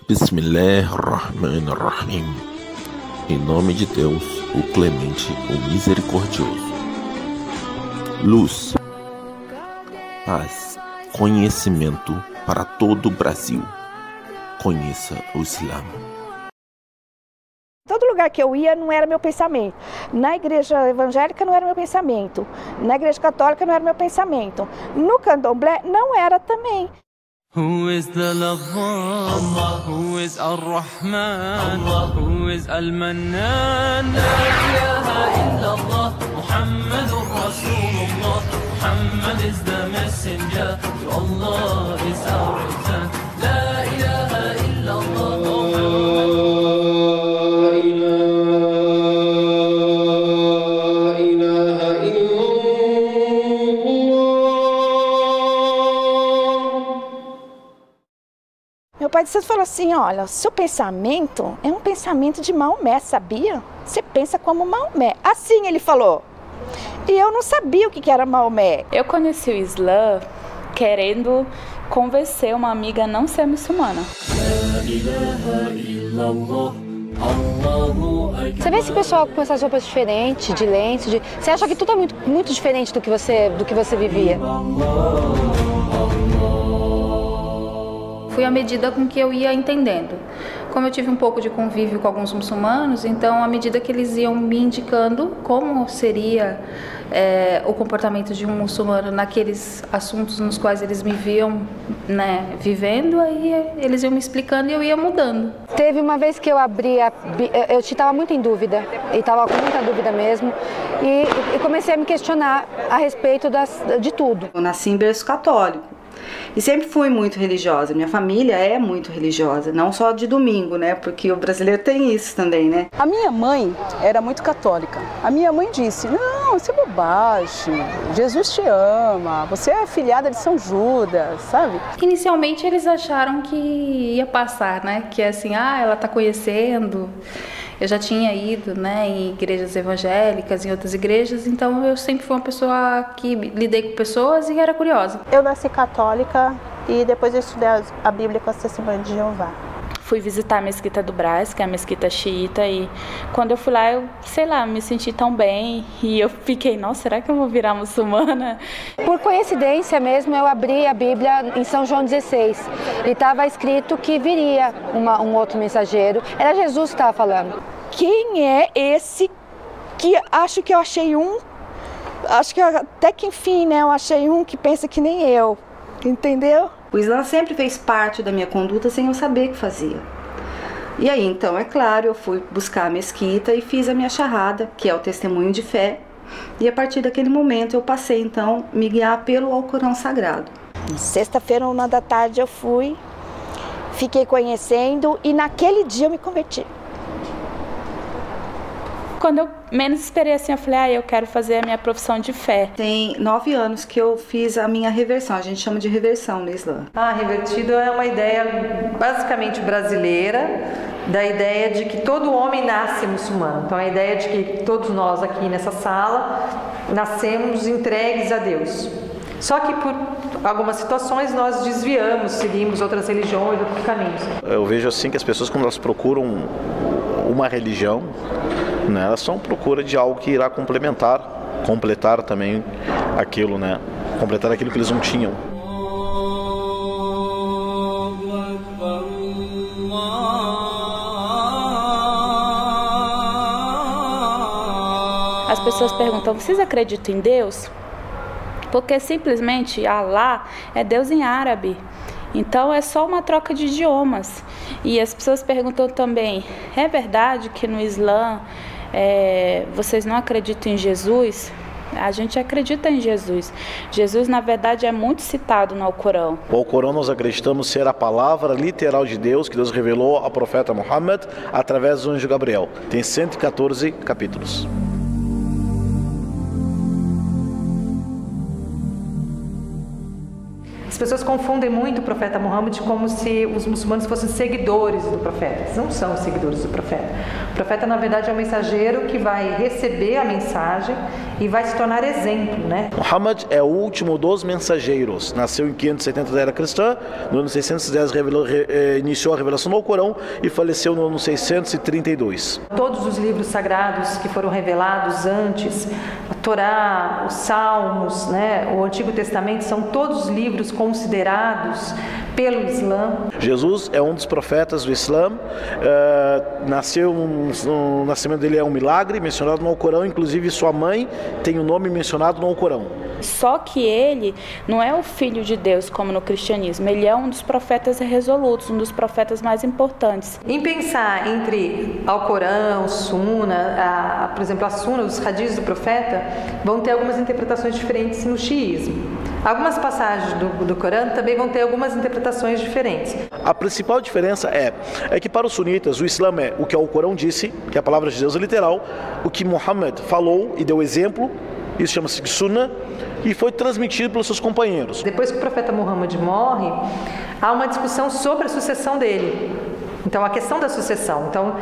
Bismillahirrahmanirrahim. Em nome de Deus, o Clemente, o Misericordioso. Luz, paz, conhecimento para todo o Brasil. Conheça o Islã. Todo lugar que eu ia não era meu pensamento. Na igreja evangélica não era meu pensamento. Na igreja católica não era meu pensamento. No candomblé não era também. Who is the lover? Allah. Who is Ar-Rahman? Allah. Who is Al-Mannan? La ilaha illallah. Muhammadur Rasulullah. Muhammad is the messenger. Allah is our return. La ilaha illallah. Meu pai de santo falou assim, olha, seu pensamento é um pensamento de Maomé, sabia? Você pensa como Maomé. Assim ele falou. E eu não sabia o que era Maomé. Eu conheci o Islã querendo convencer uma amiga a não ser muçulmana. Você vê esse pessoal com essas roupas diferentes, de lenço, você acha que tudo é muito diferente do que você vivia? Foi à medida com que eu ia entendendo. Como eu tive um pouco de convívio com alguns muçulmanos, então à medida que eles iam me indicando como seria o comportamento de um muçulmano naqueles assuntos nos quais eles me viam, né, vivendo, aí eles iam me explicando e eu ia mudando. Teve uma vez que eu abri, eu estava muito em dúvida, e estava com muita dúvida mesmo, e comecei a me questionar a respeito de tudo. Eu nasci em berço católico. E sempre fui muito religiosa. Minha família é muito religiosa, não só de domingo, né? Porque o brasileiro tem isso também, né? A minha mãe era muito católica. A minha mãe disse, não, isso é bobagem, Jesus te ama, você é filhada de São Judas, sabe? Inicialmente eles acharam que ia passar, né? Que é assim, ela tá conhecendo. Eu já tinha ido, né, em igrejas evangélicas, em outras igrejas, então eu sempre fui uma pessoa que lidei com pessoas e era curiosa. Eu nasci católica e depois eu estudei a Bíblia com as Testemunhas de Jeová. Fui visitar a Mesquita do Brás, que é a mesquita xiita, e quando eu fui lá, eu, sei lá, me senti tão bem, e eu fiquei, nossa, será que eu vou virar muçulmana? Por coincidência mesmo, eu abri a Bíblia em São João 16, e estava escrito que viria um outro mensageiro, era Jesus que estava falando. Quem é esse que acho que eu achei acho que até que enfim, né, eu achei um que pensa que nem eu, entendeu? O Islã sempre fez parte da minha conduta sem eu saber o que fazia. E aí, então, é claro, eu fui buscar a mesquita e fiz a minha charrada, que é o testemunho de fé. E a partir daquele momento eu passei, então, a me guiar pelo Alcorão Sagrado. Sexta-feira, 1h da tarde, eu fui, fiquei conhecendo e naquele dia eu me converti. Quando eu menos esperei assim, eu falei, eu quero fazer a minha profissão de fé. Tem 9 anos que eu fiz a minha reversão, a gente chama de reversão no Islã. Revertido é uma ideia basicamente brasileira, da ideia de que todo homem nasce muçulmano. Então a ideia de que todos nós aqui nessa sala nascemos entregues a Deus. Só que por algumas situações nós desviamos, seguimos outras religiões, outros caminhos. Eu vejo assim que as pessoas, quando elas procuram uma religião, né, elas estão à procura de algo que irá completar também aquilo, né? Completar aquilo que eles não tinham. As pessoas perguntam, vocês acreditam em Deus? Porque simplesmente Allah é Deus em árabe. Então é só uma troca de idiomas. E as pessoas perguntam também, é verdade que no Islã vocês não acreditam em Jesus? A gente acredita em Jesus. Jesus, na verdade, é muito citado no Alcorão. O Alcorão nós acreditamos ser a palavra literal de Deus que Deus revelou ao profeta Muhammad através do anjo Gabriel. Tem 114 capítulos. As As pessoas confundem muito o profeta Muhammad como se os muçulmanos fossem seguidores do profeta. Eles não são seguidores do profeta. O profeta, na verdade, é um mensageiro que vai receber a mensagem e vai se tornar exemplo, né? Muhammad é o último dos mensageiros. Nasceu em 570 da era cristã, no ano 610 iniciou a revelação do Alcorão e faleceu no ano 632. Todos os livros sagrados que foram revelados antes, a Torá, os Salmos, né, o Antigo Testamento, são todos livros considerados pelo Islã. Jesus é um dos profetas do Islã, o nascimento dele é um milagre mencionado no Alcorão, inclusive sua mãe tem o nome mencionado no Alcorão. Só que ele não é o filho de Deus como no cristianismo, ele é um dos profetas resolutos, um dos profetas mais importantes. Em pensar entre Alcorão, Sunna, por exemplo, a Sunna, os hadiths do profeta, vão ter algumas interpretações diferentes no xiismo. Algumas passagens do Corão também vão ter algumas interpretações diferentes. A principal diferença é que para os sunitas o Islã é o que o Corão disse, que a palavra de Deus é literal, o que Muhammad falou e deu exemplo, isso chama-se Sunna, e foi transmitido pelos seus companheiros. Depois que o profeta Muhammad morre, há uma discussão sobre a sucessão dele. Então, a questão da sucessão. Então,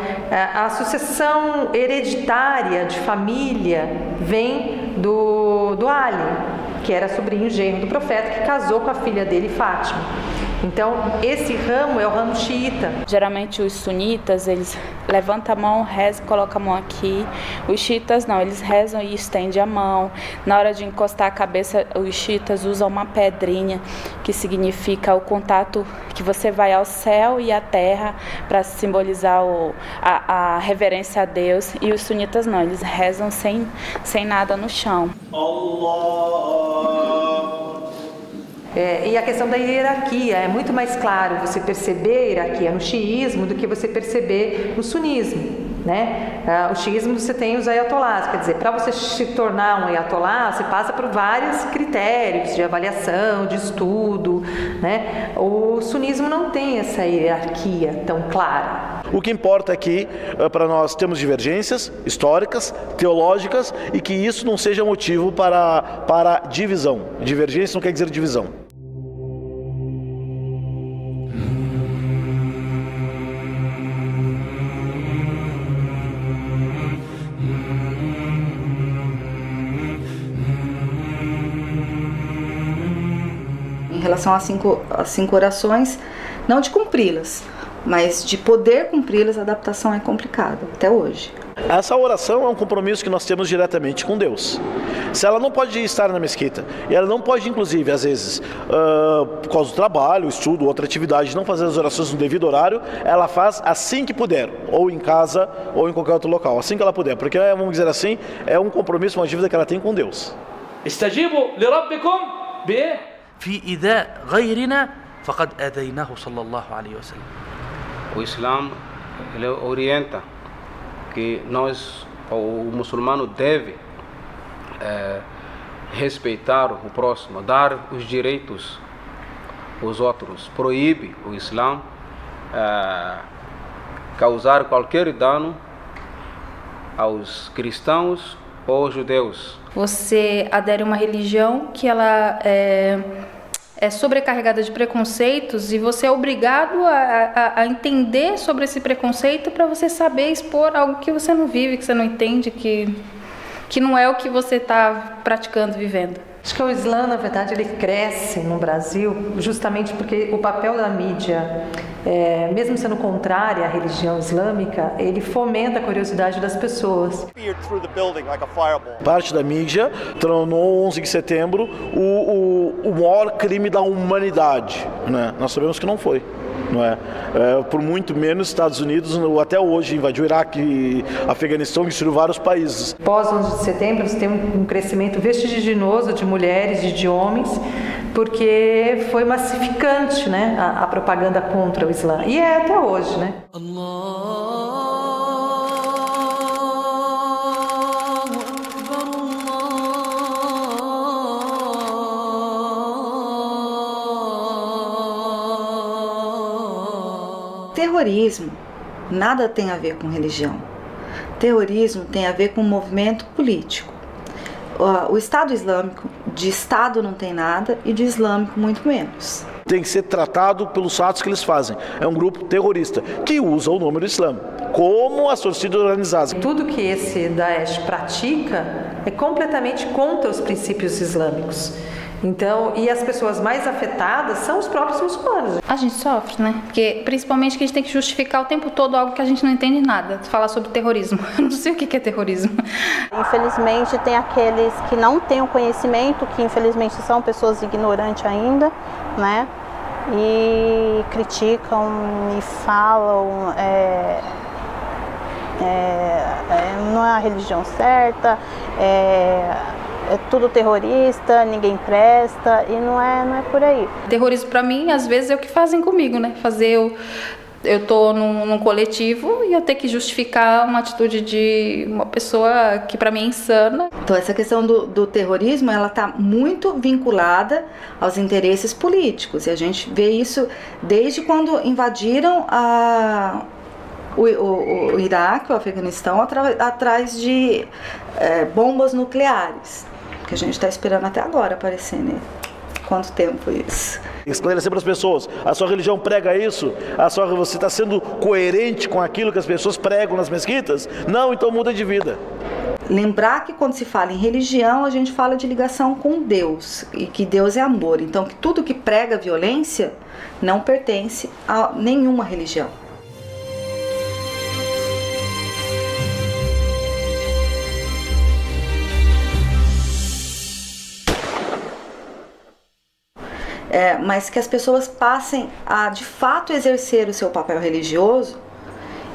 a sucessão hereditária de família vem do Ali, que era sobrinho genro do profeta, que casou com a filha dele, Fátima. Então, esse ramo é o ramo xiita. Geralmente os sunitas, eles levantam a mão, rezam, colocam a mão aqui. Os xiitas não, eles rezam e estendem a mão. Na hora de encostar a cabeça, os xiitas usam uma pedrinha, que significa o contato que você vai ao céu e à terra, para simbolizar a reverência a Deus. E os sunitas não, eles rezam sem nada no chão. E a questão da hierarquia, é muito mais claro você perceber a hierarquia no xiismo do que você perceber no sunismo, né? O xiismo você tem os ayatolás, quer dizer, para você se tornar um ayatolá, você passa por vários critérios de avaliação, de estudo, né? O sunismo não tem essa hierarquia tão clara. O que importa é que para nós temos divergências históricas, teológicas, e que isso não seja motivo para divisão. Divergência não quer dizer divisão. Em relação às cinco orações, não de cumpri-las, mas de poder cumpri-las, a adaptação é complicada, até hoje. Essa oração é um compromisso que nós temos diretamente com Deus. Se ela não pode estar na mesquita, e ela não pode, inclusive, às vezes, por causa do trabalho, estudo, outra atividade, não fazer as orações no devido horário, ela faz assim que puder, ou em casa, ou em qualquer outro local, assim que ela puder, porque, vamos dizer assim, é um compromisso, uma dívida que ela tem com Deus. استجيبوا لربكم في إيذاء غيرنا فقد آذيناه صلى الله عليه وسلم. O Islã, ele orienta que o muçulmano deve respeitar o próximo, dar os direitos aos outros. Proíbe o Islã causar qualquer dano aos cristãos ou judeus. Você adere a uma religião que ela é sobrecarregada de preconceitos e você é obrigado a entender sobre esse preconceito para você saber expor algo que você não vive, que você não entende, que não é o que você está praticando, vivendo. Acho que o Islã, na verdade, ele cresce no Brasil justamente porque o papel da mídia, mesmo sendo contrária à religião islâmica, ele fomenta a curiosidade das pessoas. Parte da mídia tornou 11 de setembro o maior crime da humanidade, né? Nós sabemos que não foi. Não é? Por muito menos, Estados Unidos até hoje invadiu o Iraque e Afeganistão, destruiu vários países. Pós 11 de setembro, você tem um crescimento vertiginoso de mulheres e de homens, porque foi massificante, né, a propaganda contra o Islã. E é até hoje, né? Terrorismo nada tem a ver com religião. Terrorismo tem a ver com movimento político. O Estado Islâmico de Estado não tem nada e de islâmico muito menos. Tem que ser tratado pelos atos que eles fazem. É um grupo terrorista que usa o nome do Islã, como as torcidas organizadas. Tudo que esse Daesh pratica é completamente contra os princípios islâmicos. Então, e as pessoas mais afetadas são os próprios muçulmanos. A gente sofre, né? Porque principalmente que a gente tem que justificar o tempo todo algo que a gente não entende nada. Falar sobre terrorismo. Eu não sei o que é terrorismo. Infelizmente tem aqueles que não têm o conhecimento, que infelizmente são pessoas ignorantes ainda, né? E criticam e falam, não é a religião certa, é tudo terrorista, ninguém presta, e não é por aí. Terrorismo para mim, às vezes, é o que fazem comigo, né? Eu tô num coletivo e eu ter que justificar uma atitude de uma pessoa que para mim é insana. Então essa questão do terrorismo, ela está muito vinculada aos interesses políticos, e a gente vê isso desde quando invadiram o Iraque, o Afeganistão, atrás de bombas nucleares, que a gente está esperando até agora aparecer, né? Quanto tempo isso? Esclarecer para as pessoas, a sua religião prega isso? Você está sendo coerente com aquilo que as pessoas pregam nas mesquitas? Não, então muda de vida. Lembrar que quando se fala em religião, a gente fala de ligação com Deus, e que Deus é amor. Então, que tudo que prega violência não pertence a nenhuma religião. Mas que as pessoas passem a, de fato, exercer o seu papel religioso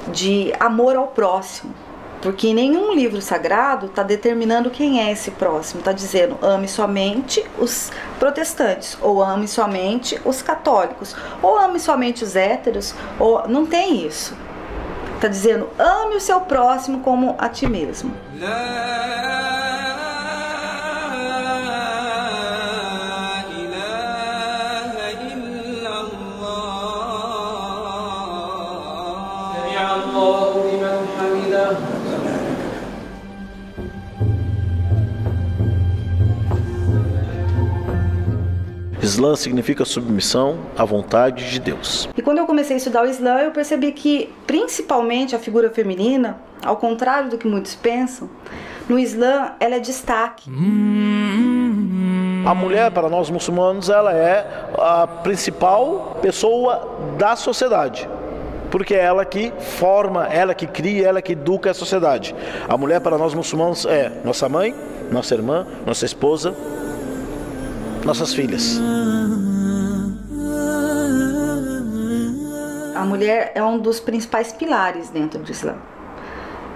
de amor ao próximo. Porque nenhum livro sagrado está determinando quem é esse próximo. Está dizendo, ame somente os protestantes, ou ame somente os católicos, ou ame somente os héteros, ou não tem isso. Está dizendo, ame o seu próximo como a ti mesmo. Islã significa submissão à vontade de Deus. E quando eu comecei a estudar o Islã, eu percebi que, principalmente a figura feminina, ao contrário do que muitos pensam, no Islã ela é destaque. A mulher, para nós muçulmanos, ela é a principal pessoa da sociedade. Porque é ela que forma, ela que cria, ela que educa a sociedade. A mulher, para nós muçulmanos, é nossa mãe, nossa irmã, nossa esposa, nossas filhas. A mulher é um dos principais pilares dentro do Islã.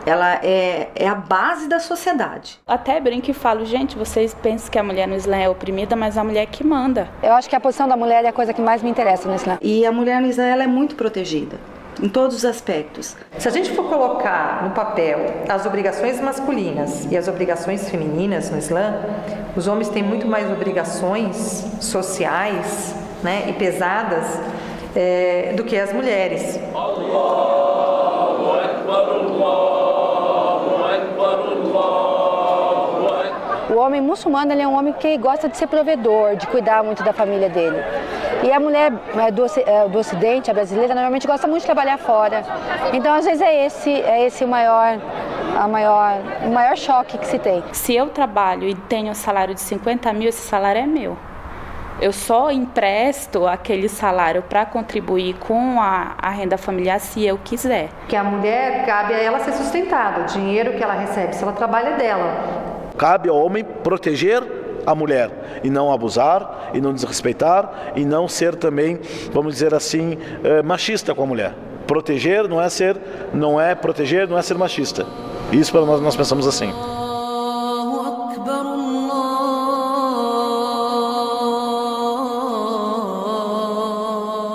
Ela é a base da sociedade. Até brinco e falo, gente, vocês pensam que a mulher no Islã é oprimida, mas a mulher é que manda. Eu acho que a posição da mulher é a coisa que mais me interessa no Islã. E a mulher no Islã, ela é muito protegida, em todos os aspectos. Se a gente for colocar no papel as obrigações masculinas e as obrigações femininas no Islã, os homens têm muito mais obrigações sociais, né, e pesadas do que as mulheres. O homem muçulmano, ele é um homem que gosta de ser provedor, de cuidar muito da família dele. E a mulher do Ocidente, a brasileira, normalmente gosta muito de trabalhar fora. Então, às vezes, é esse o maior choque que se tem. Se eu trabalho e tenho um salário de 50 mil, esse salário é meu. Eu só empresto aquele salário para contribuir com a renda familiar se eu quiser. Que a mulher, cabe a ela ser sustentada. O dinheiro que ela recebe, se ela trabalha, é dela. Cabe ao homem proteger a mulher e não abusar, e não desrespeitar, e não ser também, vamos dizer assim, machista com a mulher. Proteger não é ser machista. Isso para nós pensamos assim.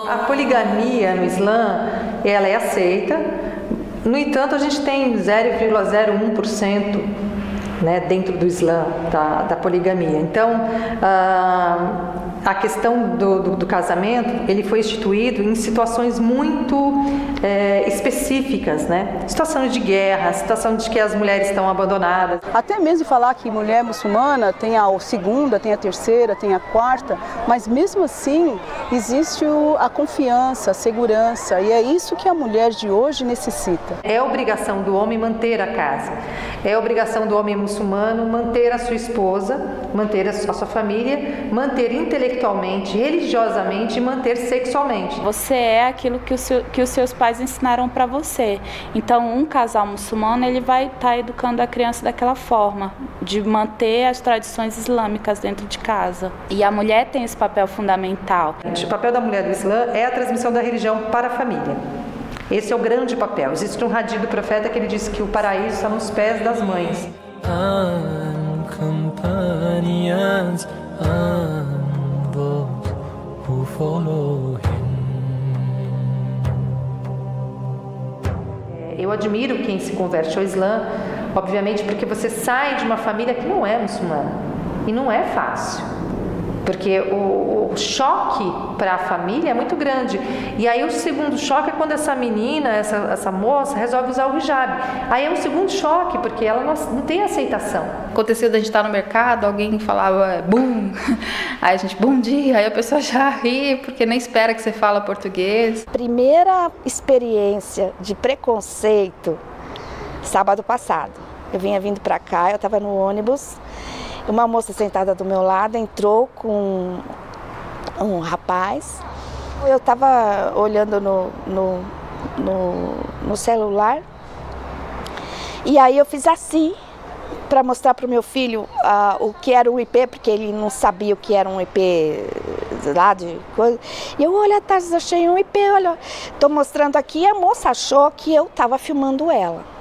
A poligamia no Islã, ela é aceita. No entanto, a gente tem 0,01%, né, dentro do Islã, da poligamia. Então, a questão do casamento, ele foi instituído em situações muito específicas. específicas, né? Situações de guerra, situação de que as mulheres estão abandonadas. Até mesmo falar que mulher muçulmana tem a segunda, tem a terceira, tem a quarta, mas mesmo assim existe a confiança, a segurança, e é isso que a mulher de hoje necessita. É obrigação do homem manter a casa, é obrigação do homem muçulmano manter a sua esposa, manter a sua família, manter intelectualmente, religiosamente e manter sexualmente. Você é aquilo que os seus pais ensinaram para você. Então, um casal muçulmano, ele vai estar educando a criança daquela forma, de manter as tradições islâmicas dentro de casa. E a mulher tem esse papel fundamental. O papel da mulher do Islã é a transmissão da religião para a família. Esse é o grande papel. Existe um hadith do profeta que ele diz que o paraíso está nos pés das mães. Companions and those who follow him. Eu admiro quem se converte ao Islã, obviamente porque você sai de uma família que não é muçulmana e não é fácil. Porque o choque para a família é muito grande. E aí o segundo choque é quando essa menina, essa moça, resolve usar o hijab. Aí é um segundo choque, porque ela não tem aceitação. Aconteceu da gente estar no mercado, alguém falava bum, aí a gente, bom dia, aí a pessoa já ri, porque nem espera que você fala português. Primeira experiência de preconceito, sábado passado. Eu vinha vindo para cá, eu estava no ônibus. Uma moça sentada do meu lado entrou com um rapaz. Eu estava olhando no celular e aí eu fiz assim para mostrar para o meu filho o que era um IP, porque ele não sabia o que era um IP lá de coisa. E eu, olha, Tarsis, achei um IP, olha, estou mostrando aqui. A moça achou que eu estava filmando ela.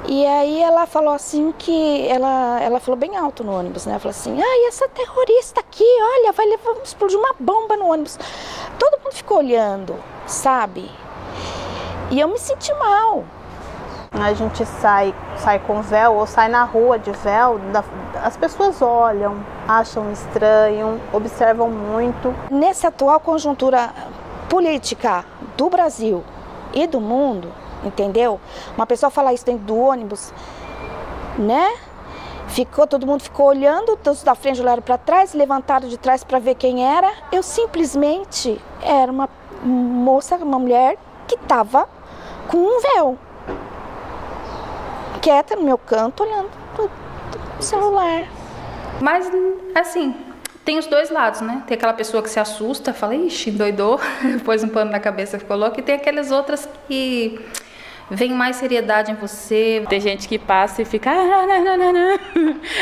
E aí ela falou assim que, ela falou bem alto no ônibus, né? Ela falou assim, e essa terrorista aqui, olha, vai explodir uma bomba no ônibus. Todo mundo ficou olhando, sabe? E eu me senti mal. A gente sai com véu ou sai na rua de véu, as pessoas olham, acham estranho, observam muito. Nessa atual conjuntura política do Brasil e do mundo, entendeu? Uma pessoa falar isso dentro do ônibus, né? Todo mundo ficou olhando, todos da frente olharam para trás, levantaram de trás para ver quem era. Eu simplesmente era uma moça, uma mulher que estava com um véu, quieta no meu canto, olhando pro celular. Mas, assim, tem os dois lados, né? Tem aquela pessoa que se assusta, fala, ixi, endoidou, pôs um pano na cabeça, ficou louca. E tem aquelas outras que vem mais seriedade em você. Tem gente que passa e fica, não.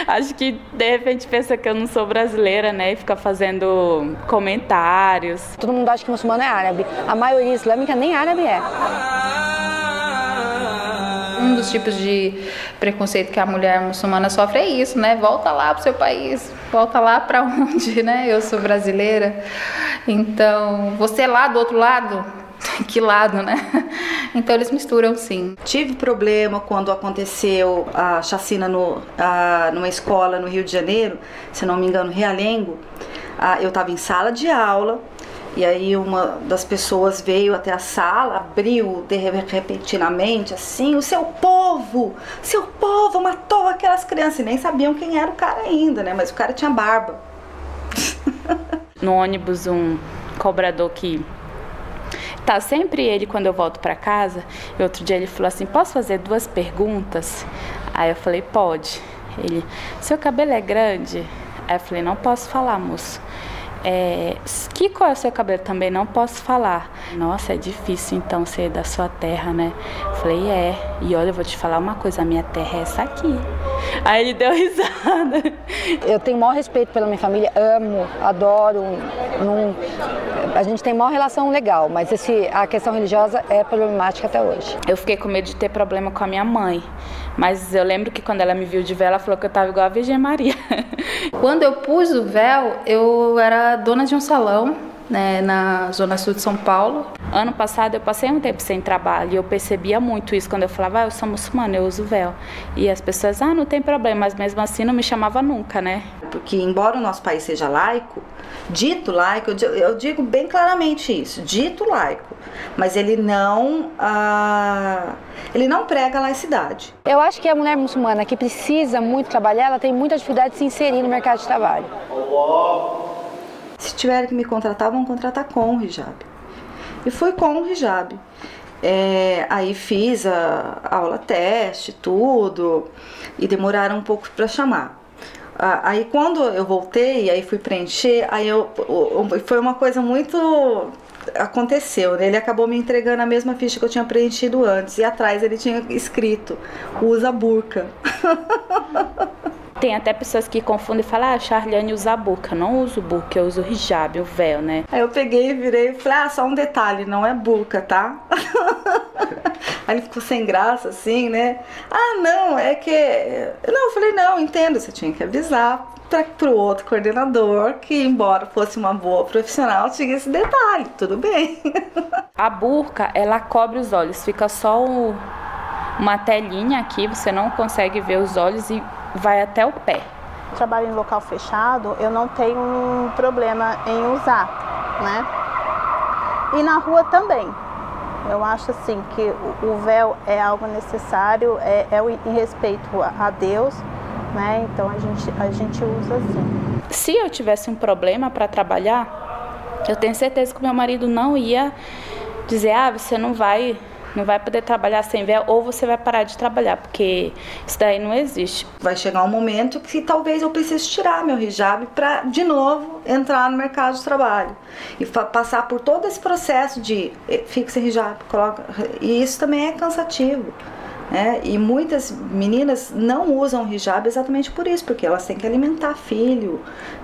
Acho que de repente pensa que eu não sou brasileira, né? E fica fazendo comentários. Todo mundo acha que muçulmano é árabe. A maioria islâmica nem árabe é. Um dos tipos de preconceito que a mulher muçulmana sofre é isso, né? Volta lá pro seu país, volta lá para onde, né? Eu sou brasileira, então você lá do outro lado, que lado, né? Então eles misturam, sim. Tive problema quando aconteceu a chacina numa escola no Rio de Janeiro, se não me engano, Realengo. Eu estava em sala de aula. E aí uma das pessoas veio até a sala, abriu repentinamente assim, o seu povo matou aquelas crianças. E nem sabiam quem era o cara ainda, né? Mas o cara tinha barba. No ônibus, um cobrador que tá sempre ele quando eu volto para casa. E outro dia ele falou assim, posso fazer 2 perguntas? Aí eu falei, pode. Ele, seu cabelo é grande? Aí eu falei, não posso falar, moço. Que cor é o seu cabelo? Também não posso falar. Nossa, é difícil então ser da sua terra, né? Falei, e olha, eu vou te falar uma coisa, a minha terra é essa aqui. Aí ele deu risada. Eu tenho o maior respeito pela minha família, amo, adoro. A gente tem a maior relação legal, mas a questão religiosa é problemática até hoje. Eu fiquei com medo de ter problema com a minha mãe. Mas eu lembro que quando ela me viu de véu, ela falou que eu estava igual a Virgem Maria. Quando eu pus o véu, eu era dona de um salão, né, na Zona Sul de São Paulo. Ano passado eu passei um tempo sem trabalho e eu percebia muito isso. Quando eu falava, eu sou muçulmana, eu uso véu. E as pessoas, não tem problema, mas mesmo assim não me chamava nunca, né? porque embora o nosso país seja laico, dito laico, eu digo bem claramente isso, dito laico, mas ele não prega a laicidade. Eu acho que a mulher muçulmana que precisa muito trabalhar, ela tem muita dificuldade de se inserir no mercado de trabalho. Se tiverem que me contratar, vão contratar com o hijab. E fui com o hijab. Aí fiz a aula teste, tudo, e demoraram um pouco para chamar. Aí quando eu voltei, aí fui preencher, foi uma coisa muito... Aconteceu, né? Ele acabou me entregando a mesma ficha que eu tinha preenchido antes, e atrás ele tinha escrito, usa burca. Tem até pessoas que confundem e falam, Charliane usa burca. Não uso burca, eu uso hijab, o véu, né? Aí eu peguei e virei e falei, só um detalhe, não é burca, tá? Aí ele ficou sem graça, assim, né? Não, é que... Não, eu falei, não, entendo, você tinha que avisar para o outro coordenador que, embora fosse uma boa profissional, tinha esse detalhe, tudo bem. A burca, ela cobre os olhos, fica só uma telinha aqui, você não consegue ver os olhos e vai até o pé. Trabalho em local fechado, eu não tenho um problema em usar, né? E na rua também. Eu acho assim que o véu é algo necessário, em respeito a Deus, né? Então a gente usa assim. Se eu tivesse um problema para trabalhar, eu tenho certeza que o meu marido não ia dizer, você não vai poder trabalhar sem véu, ou você vai parar de trabalhar, porque isso daí não existe. Vai chegar um momento que talvez eu precise tirar meu hijab para, de novo, entrar no mercado de trabalho. E passar por todo esse processo de fixa hijab, coloca... E isso também é cansativo. E muitas meninas não usam hijab exatamente por isso, porque elas têm que alimentar filho,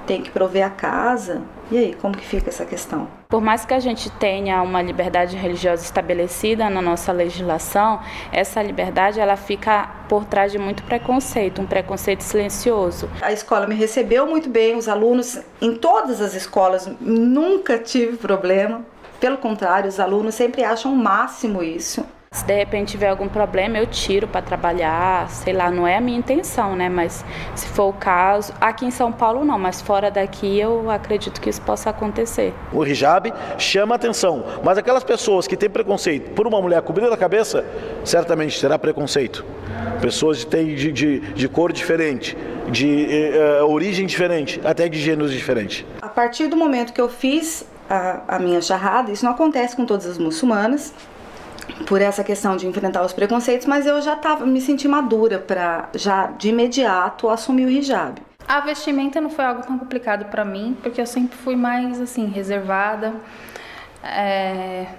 têm que prover a casa. E aí, como que fica essa questão? Por mais que a gente tenha uma liberdade religiosa estabelecida na nossa legislação, essa liberdade ela fica por trás de muito preconceito, um preconceito silencioso. A escola me recebeu muito bem, os alunos em todas as escolas, nunca tive problema. Pelo contrário, os alunos sempre acham o máximo isso. Se de repente tiver algum problema, eu tiro para trabalhar, sei lá, não é a minha intenção, né? Mas se for o caso, aqui em São Paulo não, mas fora daqui eu acredito que isso possa acontecer. O hijab chama atenção, mas aquelas pessoas que têm preconceito por uma mulher cobrida a cabeça, certamente terá preconceito. Pessoas de cor diferente, de origem diferente, até de gêneros diferentes. A partir do momento que eu fiz a minha charrada, isso não acontece com todas as muçulmanas, por essa questão de enfrentar os preconceitos, mas eu já me senti madura para já de imediato assumir o hijab. A vestimenta não foi algo tão complicado para mim, porque eu sempre fui mais assim reservada,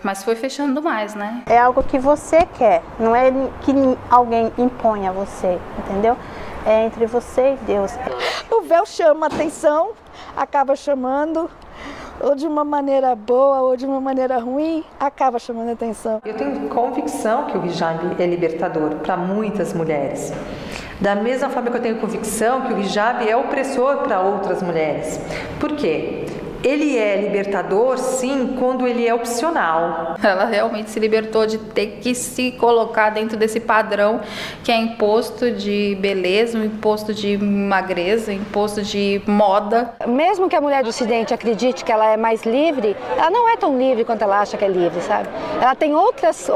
mas foi fechando mais, né? É algo que você quer, não é que alguém impõe a você, entendeu? É entre você e Deus. O véu chama atenção, acaba chamando, ou de uma maneira boa ou de uma maneira ruim, acaba chamando a atenção. Eu tenho convicção que o hijab é libertador para muitas mulheres. Da mesma forma que eu tenho convicção que o hijab é opressor para outras mulheres. Por quê? Ele é libertador, sim, quando ele é opcional. Ela realmente se libertou de ter que se colocar dentro desse padrão que é imposto de beleza, um imposto de magreza, imposto de moda. Mesmo que a mulher do Ocidente acredite que ela é mais livre, ela não é tão livre quanto ela acha que é livre, sabe? Ela tem outras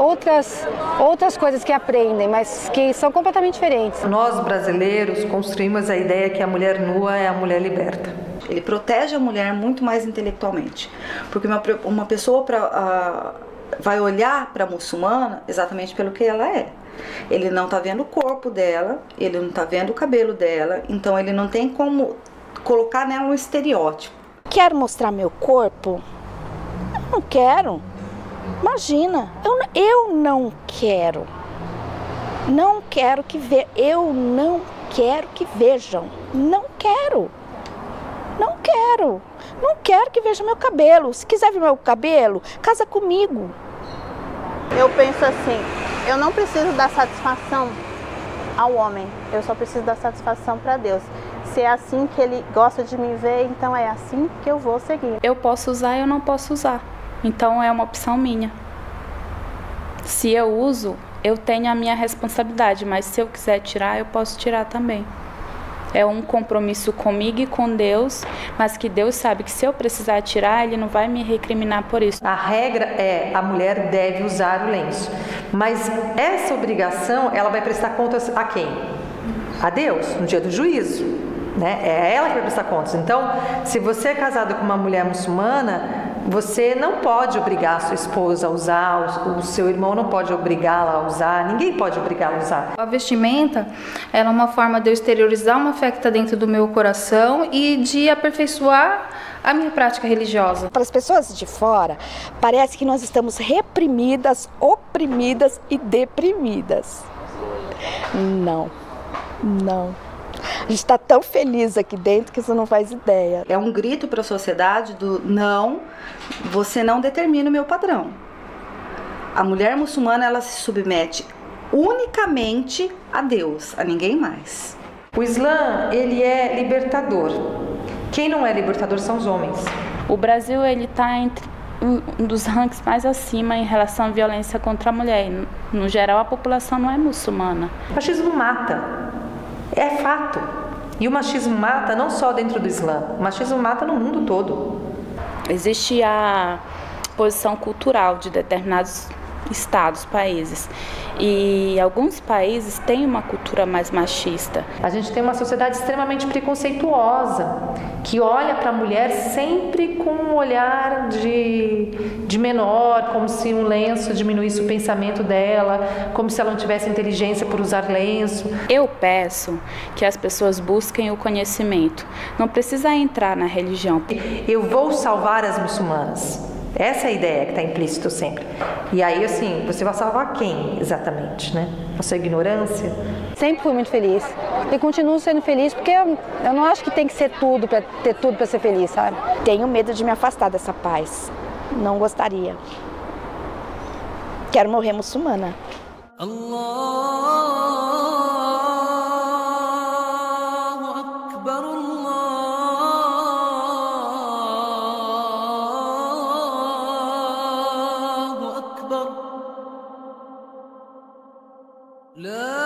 coisas que aprendem, mas que são completamente diferentes. Nós, brasileiros, construímos a ideia que a mulher nua é a mulher liberta. Ele protege a mulher muito mais intelectualmente, porque uma pessoa vai olhar para a muçulmana exatamente pelo que ela é. Ele não está vendo o corpo dela, ele não está vendo o cabelo dela, então ele não tem como colocar nela um estereótipo. Quero mostrar meu corpo? Eu não quero. Imagina, eu não quero. Não quero que vejam. Eu não quero que vejam. Não quero. Não quero. Não quero que veja meu cabelo. Se quiser ver meu cabelo, casa comigo. Eu penso assim, eu não preciso dar satisfação ao homem. Eu só preciso dar satisfação para Deus. Se é assim que ele gosta de me ver, então é assim que eu vou seguir. Eu posso usar, eu não posso usar. Então é uma opção minha. Se eu uso, eu tenho a minha responsabilidade, mas se eu quiser tirar, eu posso tirar também. É um compromisso comigo e com Deus, mas que Deus sabe que se eu precisar tirar, Ele não vai me recriminar por isso. A regra é: a mulher deve usar o lenço. Mas essa obrigação, ela vai prestar contas a quem? A Deus, no dia do juízo, né? É ela que vai prestar contas. Então, se você é casado com uma mulher muçulmana, você não pode obrigar a sua esposa a usar, o seu irmão não pode obrigá-la a usar, ninguém pode obrigá-la a usar. A vestimenta, ela é uma forma de eu exteriorizar uma fé que está dentro do meu coração e de aperfeiçoar a minha prática religiosa. Para as pessoas de fora, parece que nós estamos reprimidas, oprimidas e deprimidas. Não, não. A gente está tão feliz aqui dentro que você não faz ideia. É um grito para a sociedade do não, você não determina o meu padrão. A mulher muçulmana, ela se submete unicamente a Deus, a ninguém mais. O Islã, ele é libertador. Quem não é libertador são os homens. O Brasil, ele está entre um dos rankings mais acima em relação à violência contra a mulher. No geral, a população não é muçulmana. O machismo mata. É fato. E o machismo mata não só dentro do Islã, o machismo mata no mundo todo. Existe a posição cultural de determinados estados, países. E alguns países têm uma cultura mais machista. A gente tem uma sociedade extremamente preconceituosa, que olha para a mulher sempre com um olhar de menor, como se um lenço diminuísse o pensamento dela, como se ela não tivesse inteligência por usar lenço. Eu peço que as pessoas busquem o conhecimento. Não precisa entrar na religião. Eu vou salvar as muçulmanas. Essa é a ideia que está implícito sempre. E aí, assim, você vai salvar quem exatamente, né? A sua ignorância? Sempre fui muito feliz. E continuo sendo feliz porque eu não acho que tem que ser tudo para ter tudo para ser feliz, sabe? Tenho medo de me afastar dessa paz. Não gostaria. Quero morrer muçulmana. لا